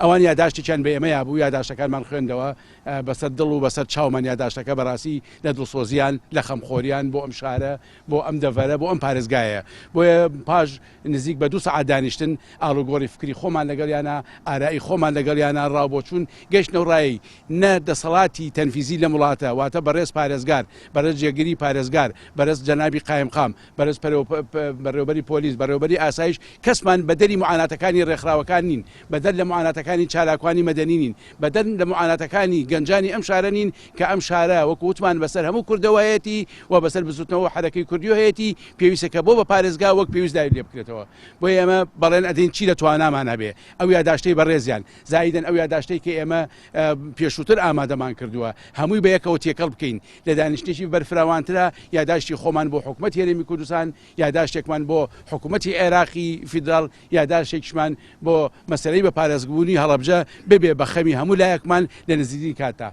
ئەوان یاداشتێکیان بە ئێمە بوو یاداشتەکانمان خوێندەوە بەسەر دڵ و بەسەر چاومان یاداشتەکە بەڕاستی لە دڵسۆزیان لە خەمخۆریان بۆ ئەم شارە بۆ ئەم دەڤەرە بۆ ئەم پارێزگایە بۆیە پاش نزیک بە 2 سەعات دانیشتن ئاڵوگۆڕی فکری خۆمان لەگەڵیانە ئارایی خۆمان لەگەڵیانە ڕاوبۆچوون گەشتنە ڕایی نە دەسەڵاتی تەنفیزی لە وڵاتە واتە بەڕێز پارێزگار بەرەز جێگیری پارێزگار بەرەز جەنابی قایمقام بەرەز بەڕێوەبەری پۆلیس بەڕێوەبەری ئاسایش کەسمان بەدەری معاناتەکانی ڕێکخراوەکان نین بەدەر لە معاناتەکانی چالاکانی مەدەنی نین بەدەر لە معاناتەکانی گەنجانی ئەم شارە نین کە ئەم شارە وەکو وتمان بەسەر هەموو کوردەوەیەتی و بەسەر بزوتنەوە حرەکەی کوردیۆهەیەتی پێویستەکە بۆ بە پارێزگا وەک پێویست داوی لێ بکرێتەوە بۆ ئێمە بەڵێن ئەدەین چی لە توانامان هەبێ ئەو یاداشتەی بەڕێزیان زایدەن ئەو یاداشتەی کە ئێمە پێشووتر ئامادەمان کردووە هەمووی بە یەکەوە تێکەڵ بکەین لە دانیشتێکی بەرفراوانترە یاداشتی خۆمان بۆ حکوومەت هێرێمی کوردستان یاداشتێکمان بۆ حکوومەتی عێراقی فیدراڵ یاداشتێکمان بۆ مەسەلەی بە پارێزبوونی هەڵەبجە ببێ بە خەمی هەموو لایەکمان لە نزیکی کاتە